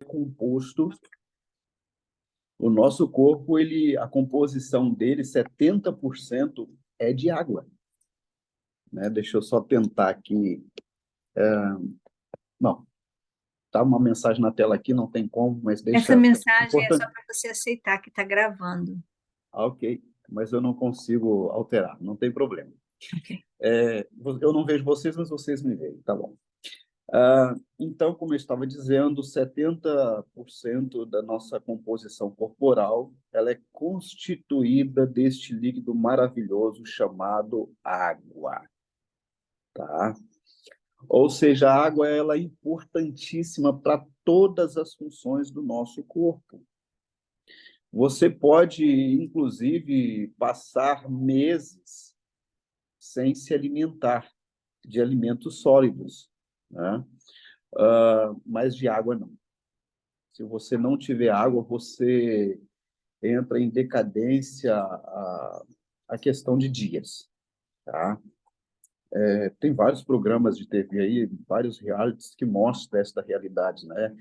Composto, o nosso corpo, a composição dele, 70% é de água, né? Deixa eu só tentar aqui. Não, tá uma mensagem na tela aqui, não tem como, mas Essa deixa. mensagem é só Importante. para você aceitar que está gravando. Ok, mas eu não consigo alterar, não tem problema. Ok. Eu não vejo vocês, mas vocês me veem, tá bom. Então, como eu estava dizendo, 70% da nossa composição corporal ela é constituída deste líquido maravilhoso chamado água, tá? Ou seja, a água ela é importantíssima para todas as funções do nosso corpo. Você pode, inclusive, passar meses sem se alimentar de alimentos sólidos, né? Mas de água não. Se você não tiver água, você entra em decadência a questão de dias, tá? Tem vários programas de TV aí, vários realities que mostram esta realidade, né?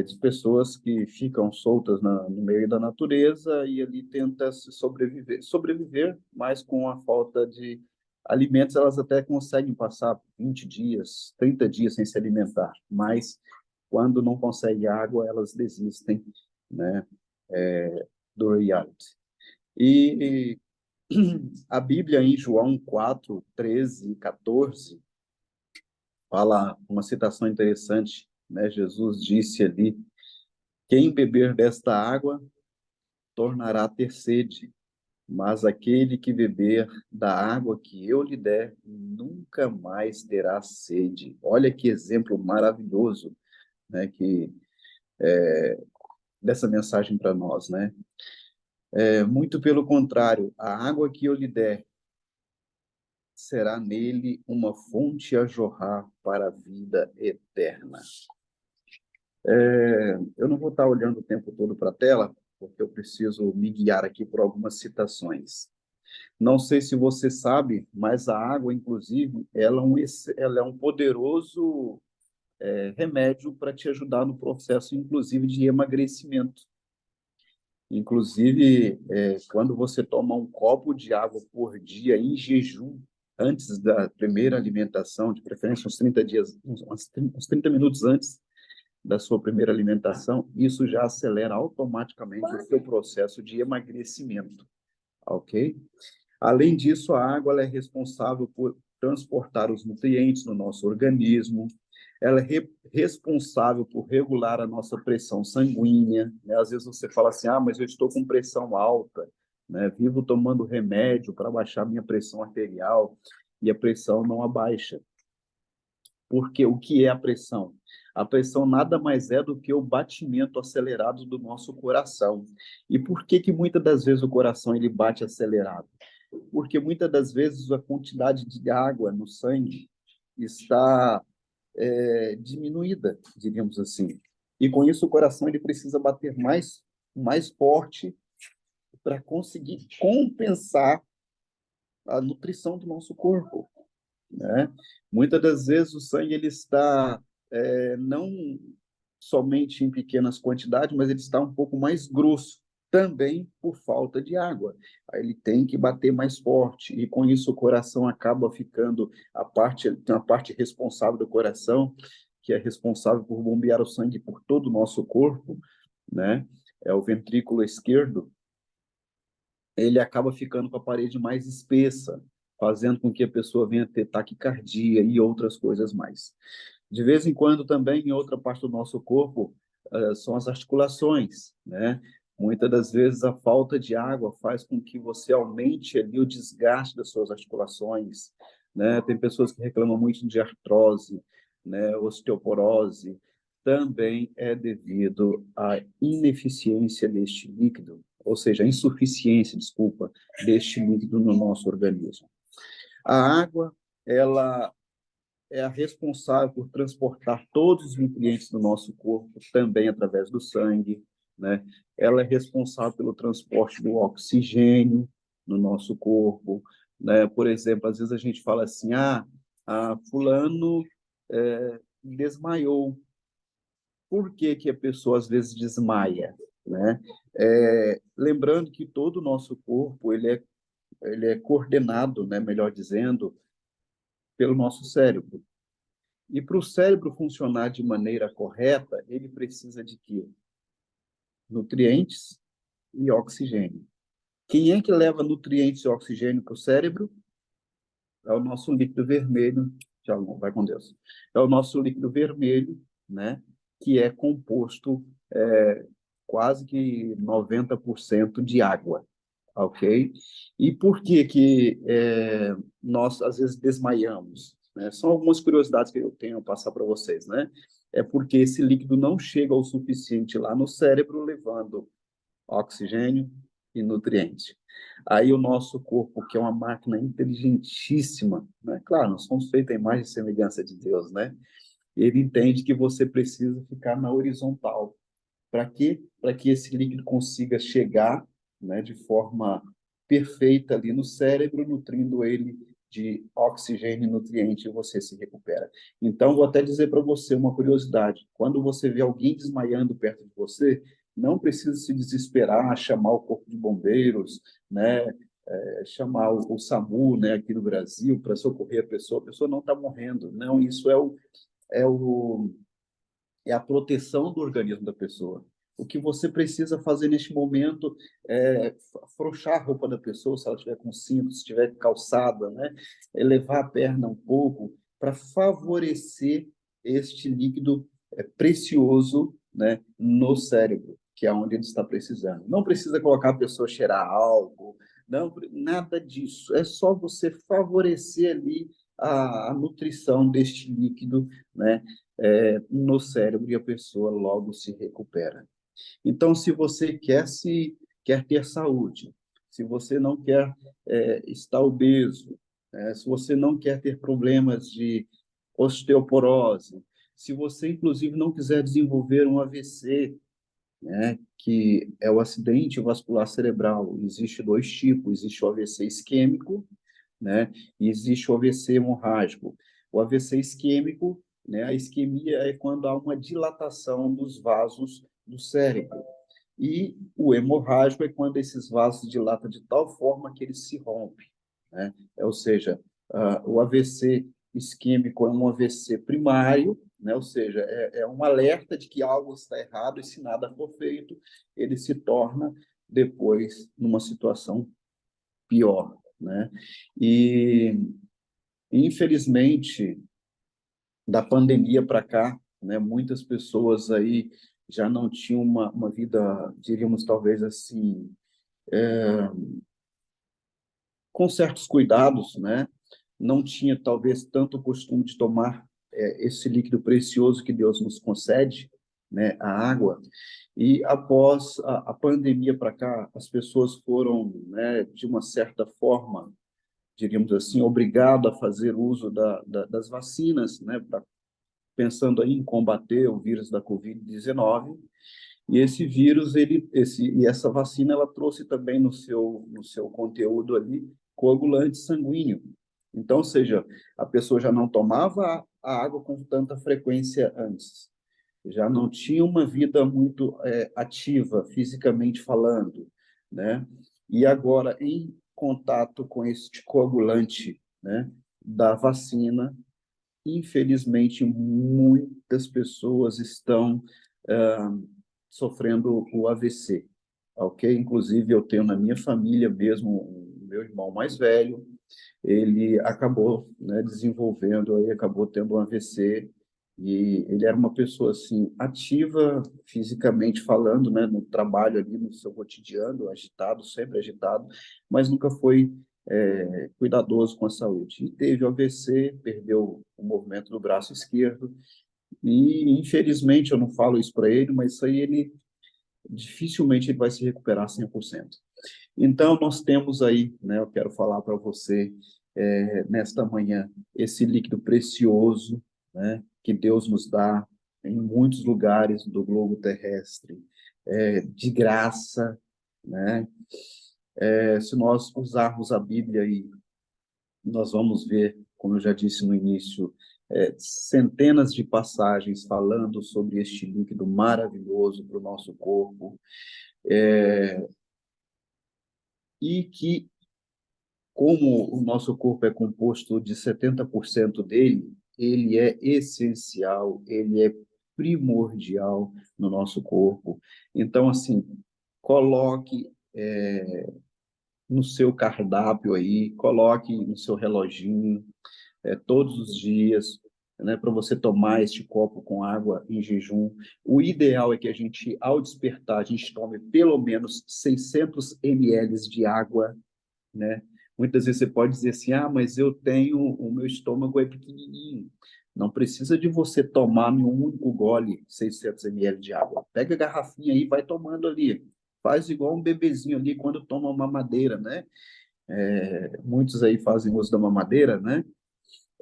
De pessoas que ficam soltas no meio da natureza e ali tenta se sobreviver, mas com a falta de alimentos, elas até conseguem passar 20 dias, 30 dias sem se alimentar, mas quando não conseguem água, elas desistem, né, do reality. E a Bíblia, em João 4, 13 e 14, fala uma citação interessante, né? Jesus disse ali: quem beber desta água tornará a ter sede, mas aquele que beber da água que eu lhe der nunca mais terá sede. Olha que exemplo maravilhoso, né? Que dessa mensagem para nós, né? Muito pelo contrário, a água que eu lhe der será nele uma fonte a jorrar para a vida eterna. Eu não vou estar olhando o tempo todo para a tela, porque eu preciso me guiar aqui por algumas citações. Não sei se você sabe, mas a água, inclusive, ela é um poderoso remédio para te ajudar no processo, inclusive, de emagrecimento. Inclusive, quando você toma um copo de água por dia em jejum, antes da primeira alimentação, de preferência uns 30 dias, uns 30 minutos antes da sua primeira alimentação, isso já acelera automaticamente o seu processo de emagrecimento, ok? Além disso, a água ela é responsável por transportar os nutrientes no nosso organismo, ela é responsável por regular a nossa pressão sanguínea, né? Às vezes você fala assim, mas eu estou com pressão alta, né? Vivo tomando remédio para baixar minha pressão arterial e a pressão não abaixa. Porque o que é a pressão? A pressão nada mais é do que o batimento acelerado do nosso coração. E por que que muitas das vezes o coração ele bate acelerado? Porque muitas das vezes a quantidade de água no sangue está diminuída, diríamos assim. E com isso o coração ele precisa bater mais forte para conseguir compensar a nutrição do nosso corpo, né? Muitas das vezes o sangue ele está não somente em pequenas quantidades, mas ele está um pouco mais grosso, também por falta de água. Aí ele tem que bater mais forte e com isso o coração acaba ficando tem a parte responsável do coração, que é responsável por bombear o sangue por todo o nosso corpo, né? É o ventrículo esquerdo, ele acaba ficando com a parede mais espessa, fazendo com que a pessoa venha ter taquicardia e outras coisas mais. De vez em quando, também, em outra parte do nosso corpo, são as articulações, né? Muitas das vezes a falta de água faz com que você aumente ali o desgaste das suas articulações, né? Tem pessoas que reclamam muito de artrose, né? Osteoporose, também é devido à ineficiência deste líquido, ou seja, a insuficiência, desculpa, deste líquido no nosso organismo. A água, ela é a responsável por transportar todos os nutrientes do nosso corpo, também através do sangue, né? Ela é responsável pelo transporte do oxigênio no nosso corpo, né? Por exemplo, às vezes a gente fala assim, fulano desmaiou, Por que que a pessoa às vezes desmaia, né? Lembrando que todo o nosso corpo ele é coordenado, né, melhor dizendo, pelo nosso cérebro. E para o cérebro funcionar de maneira correta, ele precisa de quê? Nutrientes e oxigênio. Quem é que leva nutrientes e oxigênio para o cérebro? É o nosso líquido vermelho. Tchau, vai com Deus. É o nosso líquido vermelho, né? Que é composto quase que 90% de água, ok? E por que que nós às vezes desmaiamos? Né? São algumas curiosidades que eu tenho a passar para vocês, né? É porque esse líquido não chega o suficiente lá no cérebro, levando oxigênio e nutrientes. Aí o nosso corpo, que é uma máquina inteligentíssima, né? Claro, nós somos feitos em imagem e semelhança de Deus, né? Ele entende que você precisa ficar na horizontal. Para quê? Para que esse líquido consiga chegar, né, de forma perfeita ali no cérebro, nutrindo ele de oxigênio e nutriente, e você se recupera. Então, vou até dizer para você uma curiosidade. Quando você vê alguém desmaiando perto de você, não precisa se desesperar, chamar o corpo de bombeiros, né, chamar o SAMU, né, aqui no Brasil, para socorrer a pessoa não está morrendo. Não, isso é o é a proteção do organismo da pessoa. O que você precisa fazer neste momento é afrouxar a roupa da pessoa, se ela estiver com cinto, se estiver calçada, né? Elevar a perna um pouco para favorecer este líquido precioso, né, no cérebro, que é onde ele está precisando. Não precisa colocar a pessoa a cheirar álcool, não, nada disso. É só você favorecer ali a nutrição deste líquido, né, no cérebro, e a pessoa logo se recupera. Então, se você quer ter saúde, se você não quer estar obeso, se você não quer ter problemas de osteoporose, se você inclusive não quiser desenvolver um AVC, né, que é o acidente vascular cerebral, existe dois tipos, existe o AVC isquêmico, né? E existe o AVC hemorrágico. O AVC isquêmico, né? A isquemia é quando há uma dilatação dos vasos do cérebro. E o hemorrágico é quando esses vasos dilatam de tal forma que eles se rompem, né? Ou seja, o AVC isquêmico é um AVC primário, né? Ou seja, é um alerta de que algo está errado, e se nada for feito, ele se torna depois numa situação pior, né? E infelizmente, da pandemia para cá, né, muitas pessoas aí já não tinham uma vida, diríamos talvez assim, com certos cuidados, né? Não tinha talvez tanto o costume de tomar esse líquido precioso que Deus nos concede, né, a água. E após a pandemia para cá, as pessoas foram, né, de uma certa forma, diríamos assim, obrigado a fazer uso das vacinas, né, pensando aí em combater o vírus da Covid-19. E esse vírus, e essa vacina, ela trouxe também no seu conteúdo ali coagulante sanguíneo. Então, ou seja, a pessoa já não tomava a água com tanta frequência antes, já não tinha uma vida muito ativa, fisicamente falando, né? E agora, em contato com este coagulante, né, da vacina, infelizmente, muitas pessoas estão ah, sofrendo o AVC, ok? Inclusive, eu tenho na minha família mesmo, o meu irmão mais velho, ele acabou, né, desenvolvendo, aí acabou tendo um AVC, e ele era uma pessoa, assim, ativa, fisicamente falando, né, no trabalho ali, no seu cotidiano, agitado, sempre agitado, mas nunca foi cuidadoso com a saúde. E teve o AVC, perdeu o movimento do braço esquerdo, e infelizmente, eu não falo isso para ele, mas isso aí ele dificilmente ele vai se recuperar 100%. Então, nós temos aí, né, eu quero falar para você, nesta manhã, esse líquido precioso, né, que Deus nos dá em muitos lugares do globo terrestre, de graça, né? Se nós usarmos a Bíblia, e nós vamos ver, como eu já disse no início, centenas de passagens falando sobre este líquido maravilhoso para o nosso corpo, e que, como o nosso corpo é composto de 70% dele, ele é essencial, ele é primordial no nosso corpo. Então, assim, coloque no seu cardápio aí, coloque no seu reloginho, todos os dias, né, para você tomar este copo com água em jejum. O ideal é que a gente, ao despertar, a gente tome pelo menos 600 ml de água, né? Muitas vezes você pode dizer assim, ah, mas eu tenho, o meu estômago é pequenininho. Não precisa de você tomar em um único gole 600 ml de água. Pega a garrafinha aí e vai tomando ali. Faz igual um bebezinho ali quando toma uma mamadeira, né? Muitos aí fazem uso da mamadeira, né?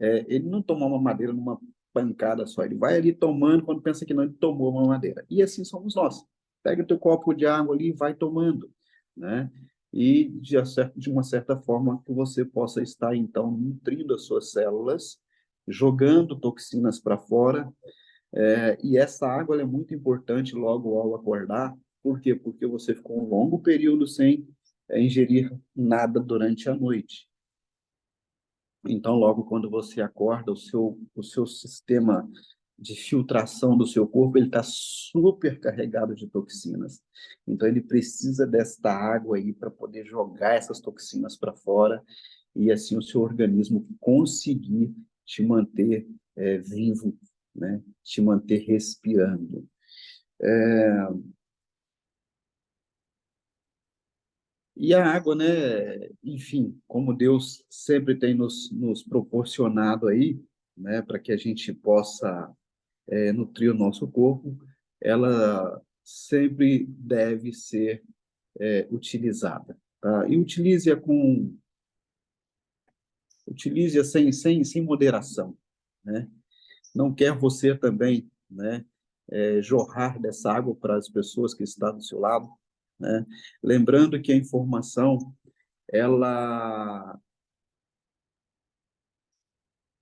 Ele não toma uma madeira numa pancada só, ele vai ali tomando quando pensa que não, ele tomou uma madeira. E assim somos nós. Pega o teu copo de água ali e vai tomando, né? E de uma certa forma que você possa estar, então, nutrindo as suas células, jogando toxinas para fora, e essa água ela é muito importante logo ao acordar. Por quê? Porque você ficou um longo período sem ingerir nada durante a noite. Então, logo quando você acorda, o seu sistema de filtração do seu corpo, ele está super carregado de toxinas. Então, ele precisa desta água aí para poder jogar essas toxinas para fora e assim o seu organismo conseguir te manter vivo, né? Te manter respirando. E a água, né? Enfim, como Deus sempre tem nos proporcionado aí, né? Para que a gente possa nutrir o nosso corpo, ela sempre deve ser utilizada, tá? E utilize-a sem moderação, né? Não quer você também, né? Jorrar dessa água para as pessoas que estão do seu lado, né? Lembrando que a informação, ela,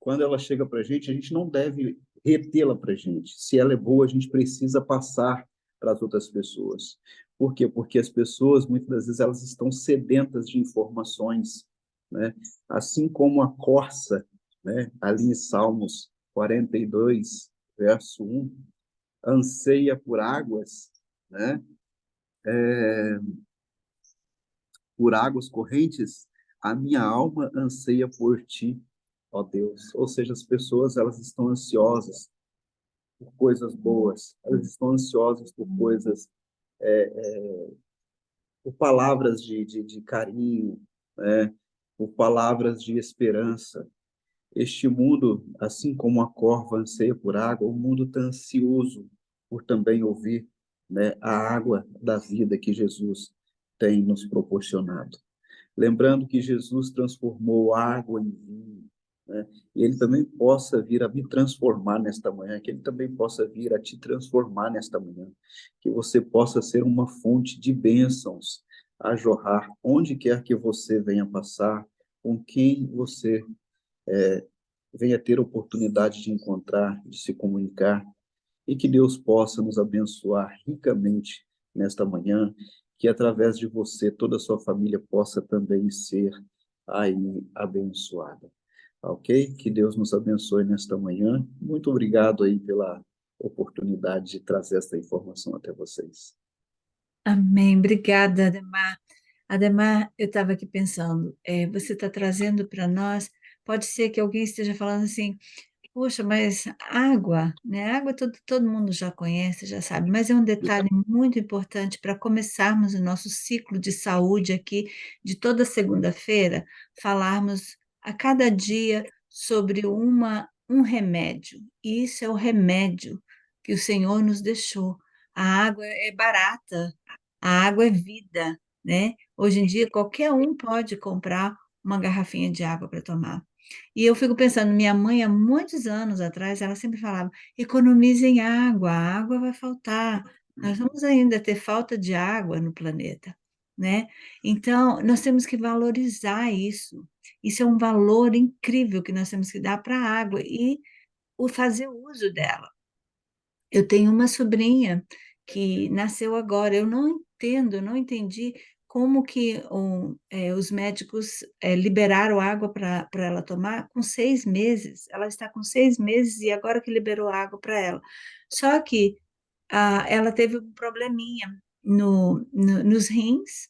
quando ela chega para a gente não deve retê-la para a gente. Se ela é boa, a gente precisa passar para as outras pessoas. Por quê? Porque as pessoas, muitas das vezes, elas estão sedentas de informações, né? Assim como a corça, né? Ali em Salmos 42, verso 1, anseia por águas, né? Por águas correntes, a minha alma anseia por ti, ó Deus. Ou seja, as pessoas, elas estão ansiosas por coisas boas, elas estão ansiosas por coisas, por palavras de carinho, né? Por palavras de esperança. Este mundo, assim como a corva anseia por água, o mundo está ansioso por também ouvir, né, a água da vida que Jesus tem nos proporcionado. Lembrando que Jesus transformou água em vinho, né? E ele também possa vir a me transformar nesta manhã, que ele também possa vir a te transformar nesta manhã, que você possa ser uma fonte de bênçãos a jorrar onde quer que você venha passar, com quem você venha ter oportunidade de encontrar, de se comunicar, e que Deus possa nos abençoar ricamente nesta manhã, que através de você toda a sua família possa também ser aí abençoada. Ok? Que Deus nos abençoe nesta manhã. Muito obrigado aí pela oportunidade de trazer esta informação até vocês. Amém. Obrigada, Ademar. Ademar, eu estava aqui pensando, você está trazendo para nós, pode ser que alguém esteja falando assim, poxa, mas água, né? Água todo mundo já conhece, já sabe, mas é um detalhe muito importante para começarmos o nosso ciclo de saúde aqui, de toda segunda-feira, falarmos a cada dia sobre um remédio. E isso é o remédio que o Senhor nos deixou. A água é barata, a água é vida, né? Hoje em dia, qualquer um pode comprar uma garrafinha de água para tomar. E eu fico pensando, minha mãe, há muitos anos atrás, ela sempre falava: economizem água, a água vai faltar. Nós vamos ainda ter falta de água no planeta, né? Então, nós temos que valorizar isso. Isso é um valor incrível que nós temos que dar para a água. E o fazer uso dela. Eu tenho uma sobrinha que nasceu agora. Eu não entendo, não entendi como que os médicos liberaram água para ela tomar com 6 meses. Ela está com 6 meses e agora que liberou água para ela. Só que ela teve um probleminha nos rins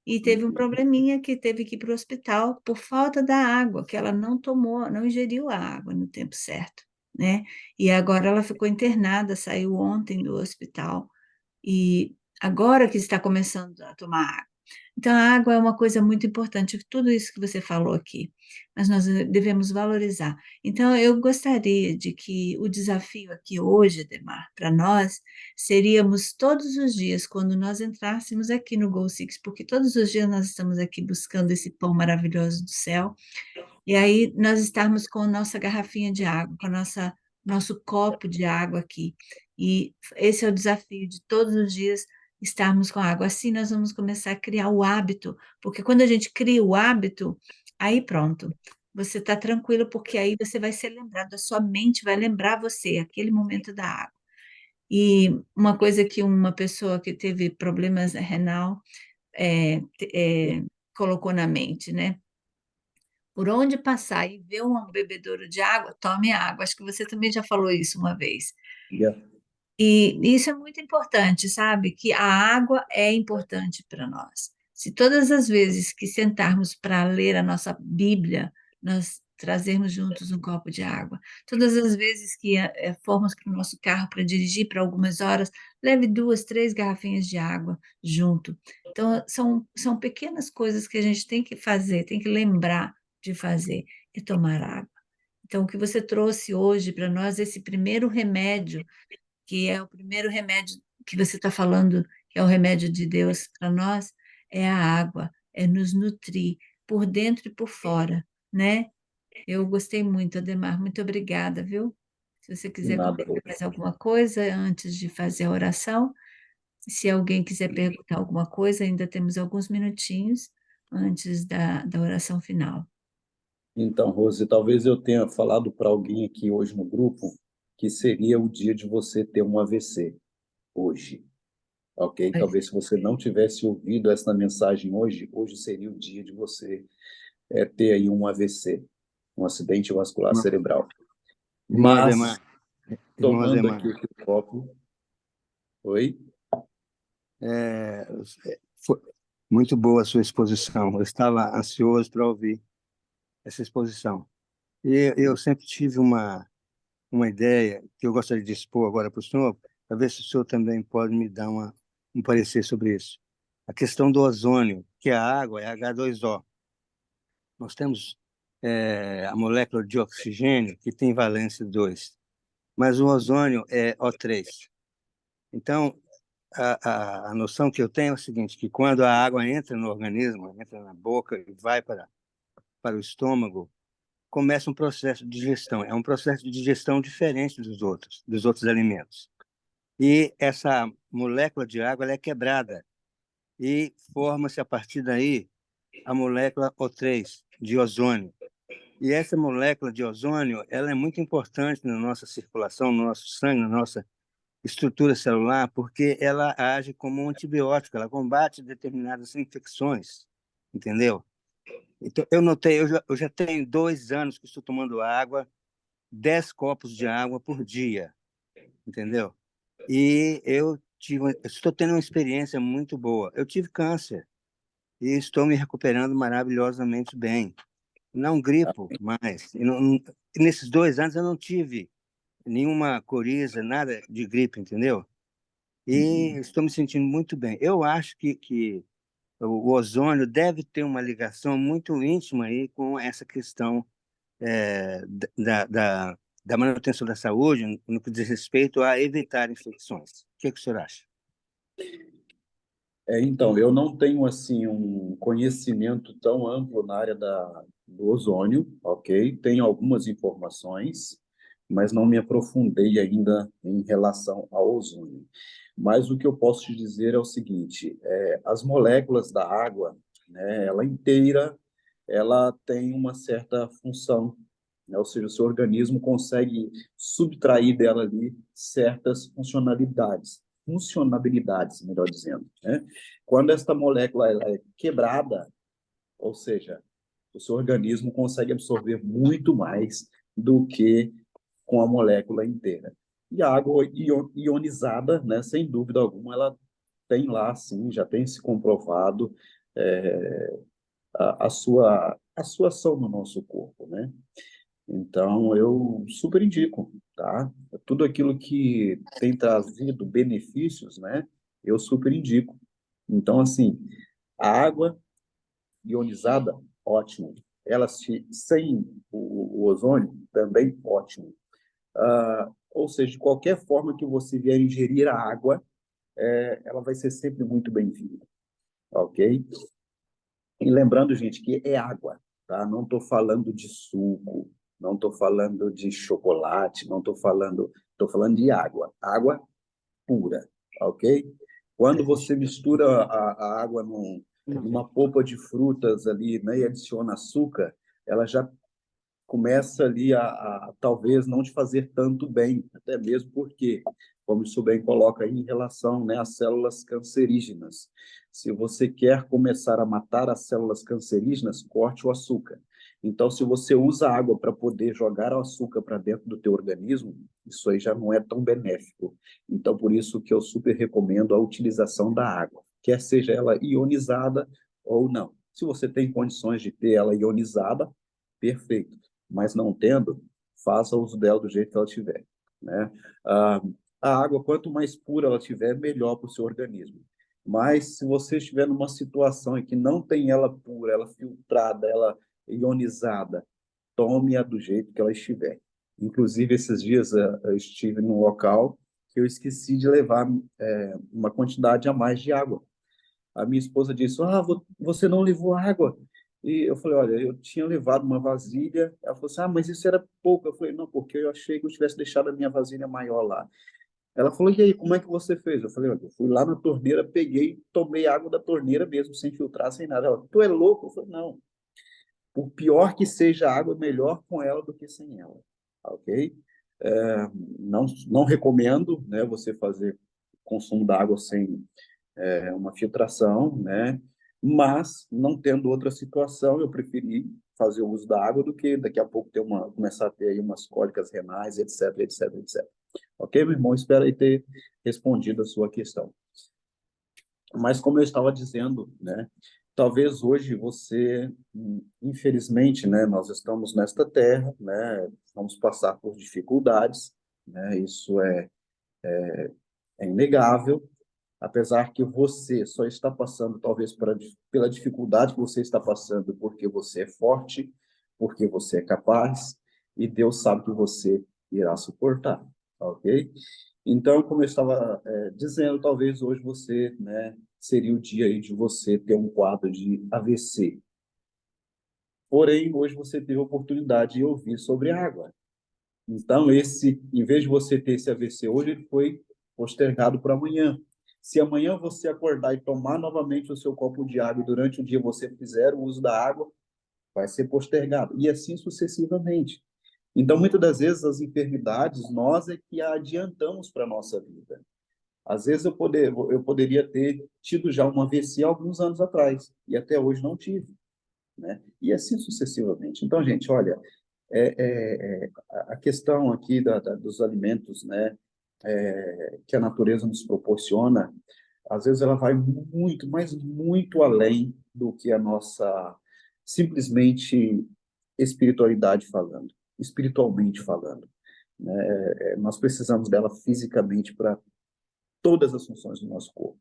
e teve um probleminha que teve que ir para o hospital por falta da água, que ela não tomou, não ingeriu a água no tempo certo, né? E agora ela ficou internada, saiu ontem do hospital e agora que está começando a tomar água. Então, a água é uma coisa muito importante, tudo isso que você falou aqui, mas nós devemos valorizar. Então, eu gostaria de que o desafio aqui hoje, Ademar, para nós, seríamos todos os dias, quando nós entrássemos aqui no Go Six, porque todos os dias nós estamos aqui buscando esse pão maravilhoso do céu, e aí nós estarmos com a nossa garrafinha de água, com a nosso copo de água aqui. E esse é o desafio de todos os dias estarmos com água. Assim nós vamos começar a criar o hábito, porque quando a gente cria o hábito, aí pronto. Você está tranquilo, porque aí você vai ser lembrado, a sua mente vai lembrar você, aquele momento da água. E uma coisa que uma pessoa que teve problemas renal colocou na mente, né? Por onde passar e ver um bebedouro de água, tome água. Acho que você também já falou isso uma vez. Yeah. E isso é muito importante, sabe? Que a água é importante para nós. Se todas as vezes que sentarmos para ler a nossa Bíblia, nós trazermos juntos um copo de água, todas as vezes que formos para o nosso carro para dirigir por algumas horas, leve 2, 3 garrafinhas de água junto. Então, são pequenas coisas que a gente tem que fazer, tem que lembrar de fazer, é tomar água. Então, o que você trouxe hoje para nós, esse primeiro remédio que é o primeiro remédio que você está falando, que é o remédio de Deus para nós, é a água, é nos nutrir por dentro e por fora, né? Eu gostei muito, Ademar, muito obrigada, viu? Se você quiser Nada. comentar mais alguma coisa antes de fazer a oração, se alguém quiser perguntar alguma coisa, ainda temos alguns minutinhos antes da oração final. Então, Rose, talvez eu tenha falado para alguém aqui hoje no grupo que seria o dia de você ter um AVC hoje, ok? Talvez se você não tivesse ouvido essa mensagem hoje, hoje seria o dia de você ter aí um AVC, um acidente vascular Irmão cerebral. irmão Mas, Ademar, irmão tomando Ademar, aqui o copo, oi? é, foi muito boa a sua exposição. Eu estava ansioso para ouvir essa exposição. E eu sempre tive uma ideia que eu gostaria de expor agora para o senhor, para ver se o senhor também pode me dar um parecer sobre isso. A questão do ozônio, que a água é H2O. Nós temos a molécula de oxigênio, que tem valência 2, mas o ozônio é O3. Então, a noção que eu tenho é o seguinte, que quando a água entra no organismo, entra na boca e vai para o estômago, começa um processo de digestão. É um processo de digestão diferente dos outros alimentos. E essa molécula de água ela é quebrada e forma-se a partir daí a molécula O3 de ozônio. E essa molécula de ozônio ela é muito importante na nossa circulação, no nosso sangue, na nossa estrutura celular, porque ela age como um antibiótico, ela combate determinadas infecções, entendeu? Então, eu notei, eu já tenho 2 anos que estou tomando água, 10 copos de água por dia, entendeu? E eu estou tendo uma experiência muito boa. Eu tive câncer e estou me recuperando maravilhosamente bem. Não gripo mais. E nesses 2 anos eu não tive nenhuma coriza, nada de gripe, entendeu? E estou me sentindo muito bem. Eu acho que o ozônio deve ter uma ligação muito íntima aí com essa questão da manutenção da saúde, no que diz respeito a evitar infecções. O que o senhor acha? Então, eu não tenho assim um conhecimento tão amplo na área do ozônio, ok? Tenho algumas informações, mas não me aprofundei ainda em relação ao ozônio. Mas o que eu posso te dizer é o seguinte: as moléculas da água, né, ela inteira, ela tem uma certa função, né? Ou seja, o seu organismo consegue subtrair dela ali certas funcionalidades, melhor dizendo, né? Quando esta molécula ela é quebrada, ou seja, o seu organismo consegue absorver muito mais do que com a molécula inteira. E a água ionizada, né, sem dúvida alguma, ela tem lá, sim, já tem se comprovado a sua ação no nosso corpo, né? Então, eu super indico, tá? Tudo aquilo que tem trazido benefícios, né? Eu super indico. Então, assim, a água ionizada, ótimo. Ela sem o ozônio, também ótimo. Ou seja, de qualquer forma que você vier ingerir a água, ela vai ser sempre muito bem-vinda, ok? E lembrando, gente, que é água, tá? Não estou falando de suco, não estou falando de chocolate, não estou falando de água, água pura, ok? Quando você mistura a água numa polpa de frutas ali, né, e adiciona açúcar, ela já começa ali a talvez não te fazer tanto bem, até mesmo porque, como isso bem coloca aí em relação, né, às células cancerígenas. Se você quer começar a matar as células cancerígenas, corte o açúcar. Então, se você usa água para poder jogar o açúcar para dentro do teu organismo, isso aí já não é tão benéfico. Então, por isso que eu super recomendo a utilização da água, quer seja ela ionizada ou não. Se você tem condições de ter ela ionizada, perfeito, mas não tendo, faça uso dela do jeito que ela tiver, né? Ah, a água, quanto mais pura ela tiver, melhor para o seu organismo. Mas se você estiver numa situação em que não tem ela pura, ela filtrada, ela ionizada, tome-a do jeito que ela estiver. Inclusive, esses dias eu estive num local que eu esqueci de levar uma quantidade a mais de água. A minha esposa disse: você não levou água? E eu falei: olha, eu tinha levado uma vasilha. Ela falou assim: mas isso era pouco. Eu falei: não, porque eu achei que eu tivesse deixado a minha vasilha maior lá. Ela falou: e aí, como é que você fez? Eu falei: olha, eu fui lá na torneira, peguei, tomei água da torneira mesmo, sem filtrar, sem nada. Ela: tu é louco? Eu falei: não. Por pior que seja a água, melhor com ela do que sem ela. Ok? Não recomendo, né, você fazer consumo da água sem uma filtração, né? Mas, não tendo outra situação, eu preferi fazer o uso da água do que daqui a pouco começar a ter aí umas cólicas renais, etc, etc, etc. Ok, meu irmão? Espero aí ter respondido a sua questão. Mas, como eu estava dizendo, né? Talvez hoje você, infelizmente, né? Nós estamos nesta terra, né? Vamos passar por dificuldades, né? Isso é inegável, apesar que você só está passando, talvez, pela dificuldade que você está passando, porque você é forte, porque você é capaz, e Deus sabe que você irá suportar, ok? Então, como eu estava dizendo, talvez hoje você, né, seria o dia aí de você ter um quadro de AVC. Porém, hoje você teve a oportunidade de ouvir sobre água. Então, em vez de você ter esse AVC hoje, ele foi postergado para amanhã. Se amanhã você acordar e tomar novamente o seu copo de água e durante o dia você fizer o uso da água, vai ser postergado. E assim sucessivamente. Então, muitas das vezes, as enfermidades, nós é que a adiantamos para a nossa vida. Às vezes, eu poderia ter tido já um AVC alguns anos atrás, e até hoje não tive, né? E assim sucessivamente. Então, gente, olha, a questão aqui dos alimentos, né, que a natureza nos proporciona, às vezes ela vai muito, mas muito além do que a nossa simplesmente espiritualidade falando, espiritualmente falando, né? Nós precisamos dela fisicamente para todas as funções do nosso corpo,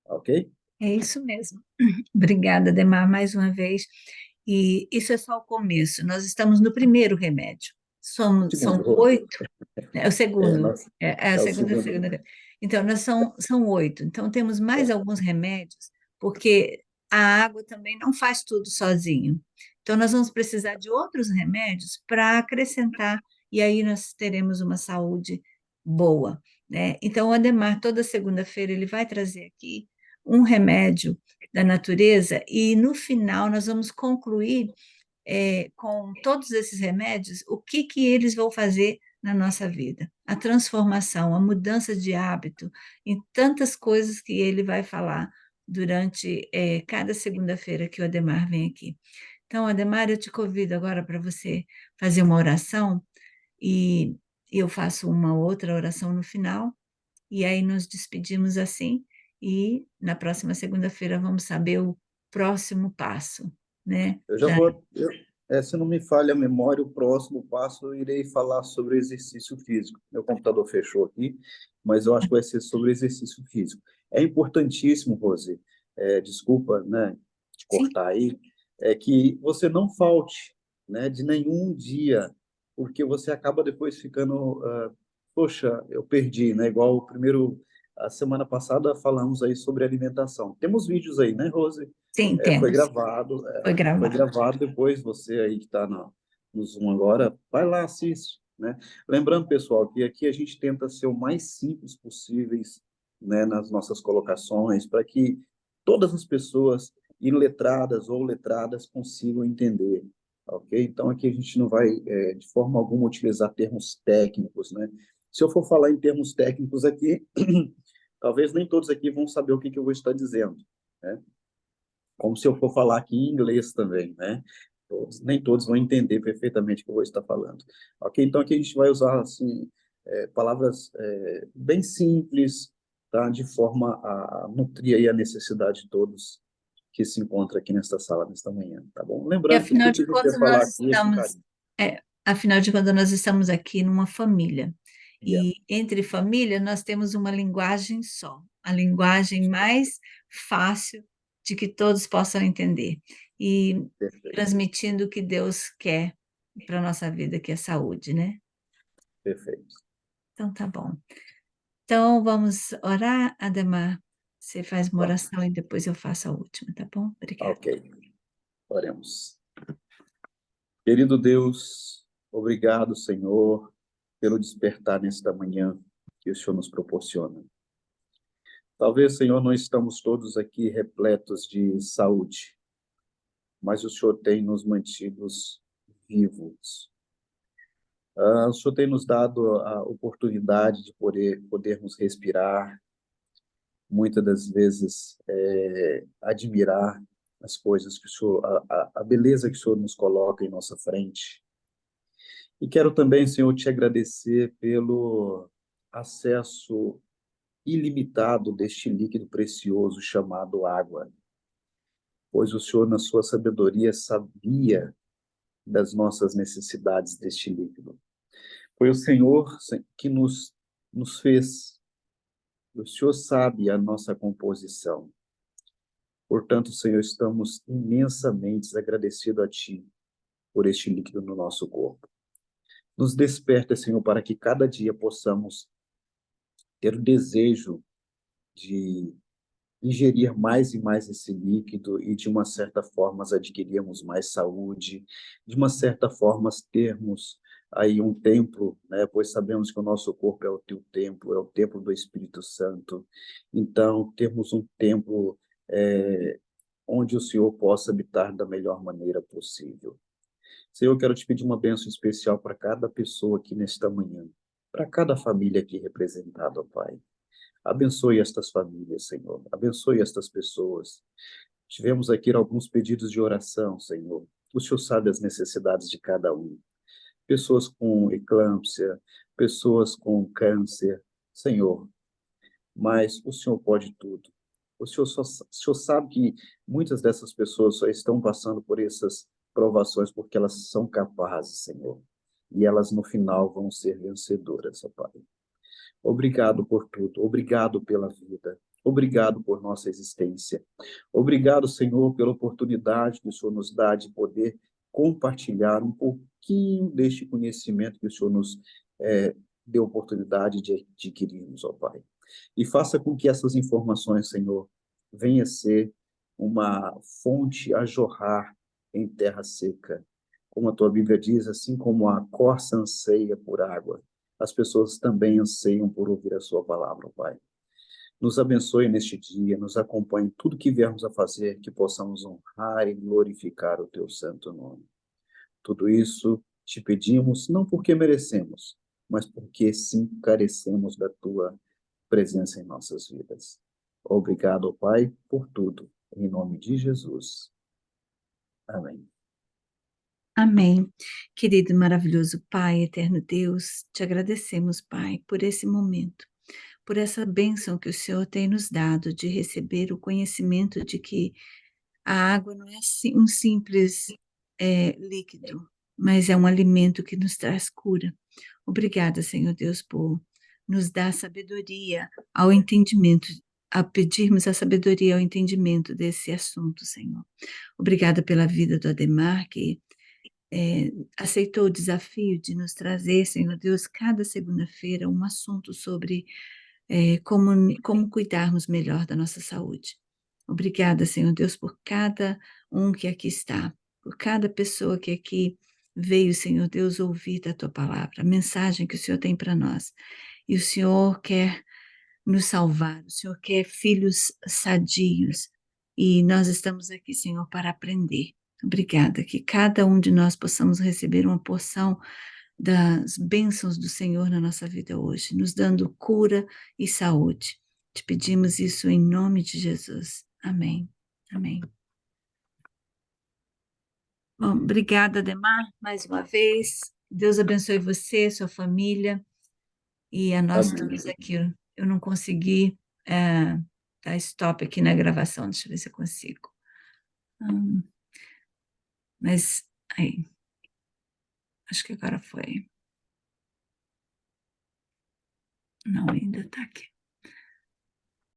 ok? É isso mesmo. Obrigada, Demar, mais uma vez. E isso é só o começo. Nós estamos no primeiro remédio. São Segundo, 8, é o segundo, nós, é a é o segunda, segundo. segunda. Então, são 8. Então, temos mais alguns remédios, porque a água também não faz tudo sozinho. Então, nós vamos precisar de outros remédios para acrescentar, e aí nós teremos uma saúde boa, né? Então, o Ademar, toda segunda-feira, ele vai trazer aqui um remédio da natureza, e no final nós vamos concluir com todos esses remédios, o que que eles vão fazer na nossa vida. A transformação, a mudança de hábito, em tantas coisas que ele vai falar durante cada segunda-feira que o Ademar vem aqui. Então, Ademar, eu te convido agora para você fazer uma oração e eu faço uma outra oração no final, e aí nos despedimos assim, e na próxima segunda-feira vamos saber o próximo passo, né? Eu já vou, se não me falha a memória, o próximo passo eu irei falar sobre exercício físico. Meu computador fechou aqui, mas eu acho que vai ser sobre exercício físico. É importantíssimo, Rose, desculpa, né, te Sim, cortar aí, é que você não falte, né, de nenhum dia, porque você acaba depois ficando, poxa, eu perdi, né, igual a semana passada falamos aí sobre alimentação. Temos vídeos aí, né, Rose? sim, Foi temos. gravado, Foi foi gravado. gravado. Depois você aí que está no Zoom agora, vai lá, assiste, né? Lembrando, pessoal, que aqui a gente tenta ser o mais simples possíveis, né, nas nossas colocações, para que todas as pessoas, iletradas ou letradas, consigam entender, ok? Então, aqui a gente não vai, de forma alguma, utilizar termos técnicos, né? Se eu for falar em termos técnicos aqui, talvez nem todos aqui vão saber o que que eu vou estar dizendo, né? Como se eu for falar aqui em inglês também, né? Nem todos vão entender perfeitamente o que eu vou estar falando. Ok? Então, aqui a gente vai usar, assim, palavras bem simples, tá? De forma a nutrir aí a necessidade de todos que se encontram aqui nesta sala nesta manhã, tá bom? E Lembrando que afinal tudo que de a gente vai contas, falar aqui é com carinho. afinal de contas, nós estamos aqui numa família. Yeah, E entre família, nós temos uma linguagem só, a linguagem mais fácil de que todos possam entender. E perfeito, transmitindo o que Deus quer para a nossa vida, que é saúde, né? perfeito. Então, tá bom. Então, vamos orar, Ademar. Você faz uma Vamos. oração e depois eu faço a última, tá bom? Obrigada. Ok, oremos. Querido Deus, obrigado, Senhor, pelo despertar nesta manhã que o Senhor nos proporciona. Talvez, Senhor, não estamos todos aqui repletos de saúde, mas o Senhor tem nos mantidos vivos. O Senhor tem nos dado a oportunidade de podermos respirar, muitas das vezes admirar as coisas que o Senhor, a beleza que o Senhor nos coloca em nossa frente. E quero também, Senhor, te agradecer pelo acesso ilimitado deste líquido precioso chamado água, pois o Senhor, na sua sabedoria, sabia das nossas necessidades deste líquido. Foi o Senhor que nos fez, o Senhor sabe a nossa composição. Portanto, Senhor, estamos imensamente agradecidos a Ti por este líquido no nosso corpo. Nos desperta, Senhor, para que cada dia possamos ter o desejo de ingerir mais e mais esse líquido e, de uma certa forma, adquirirmos mais saúde, de uma certa forma, termos aí um templo, né? Pois sabemos que o nosso corpo é o teu templo, é o templo do Espírito Santo. Então, termos um templo onde o Senhor possa habitar da melhor maneira possível. Senhor, eu quero te pedir uma bênção especial para cada pessoa aqui nesta manhã, para cada família aqui representada, ó Pai. Abençoe estas famílias, Senhor. Abençoe estas pessoas. Tivemos aqui alguns pedidos de oração, Senhor. O Senhor sabe as necessidades de cada um. Pessoas com eclâmpsia, pessoas com câncer, Senhor. Mas o Senhor pode tudo. O Senhor sabe que muitas dessas pessoas só estão passando por essas provações porque elas são capazes, Senhor. E elas, no final, vão ser vencedoras, ó Pai. Obrigado por tudo. Obrigado pela vida. Obrigado por nossa existência. Obrigado, Senhor, pela oportunidade que o Senhor nos dá de poder compartilhar um pouquinho deste conhecimento que o Senhor nos deu oportunidade de adquirirmos, ó Pai. E faça com que essas informações, Senhor, venha ser uma fonte a jorrar em terra seca. Como a tua Bíblia diz, assim como a corça anseia por água, as pessoas também anseiam por ouvir a sua palavra, Pai. Nos abençoe neste dia, nos acompanhe em tudo que viermos a fazer, que possamos honrar e glorificar o teu santo nome. Tudo isso te pedimos, não porque merecemos, mas porque sim carecemos da tua presença em nossas vidas. Obrigado, Pai, por tudo. Em nome de Jesus. Amém. Amém. Querido e maravilhoso Pai, eterno Deus, te agradecemos, Pai, por esse momento, por essa bênção que o Senhor tem nos dado de receber o conhecimento de que a água não é um simples líquido, mas é um alimento que nos traz cura. Obrigada, Senhor Deus, por nos dar sabedoria ao entendimento, a pedirmos a sabedoria ao entendimento desse assunto, Senhor. Obrigada pela vida do Ademar, que aceitou o desafio de nos trazer, Senhor Deus, cada segunda-feira um assunto sobre como cuidarmos melhor da nossa saúde. Obrigada, Senhor Deus, por cada um que aqui está, por cada pessoa que aqui veio, Senhor Deus, ouvir da tua palavra, a mensagem que o Senhor tem para nós. E o Senhor quer nos salvar, o Senhor quer filhos sadios. E nós estamos aqui, Senhor, para aprender. Obrigada, que cada um de nós possamos receber uma porção das bênçãos do Senhor na nossa vida hoje, nos dando cura e saúde. Te pedimos isso em nome de Jesus. Amém. Amém. Bom, obrigada, Ademar, mais uma vez. Deus abençoe você, sua família e a nós Amém. todos aqui. Eu não consegui dar stop aqui na gravação, deixa eu ver se eu consigo. Mas aí, acho que agora foi. Não, ainda está aqui.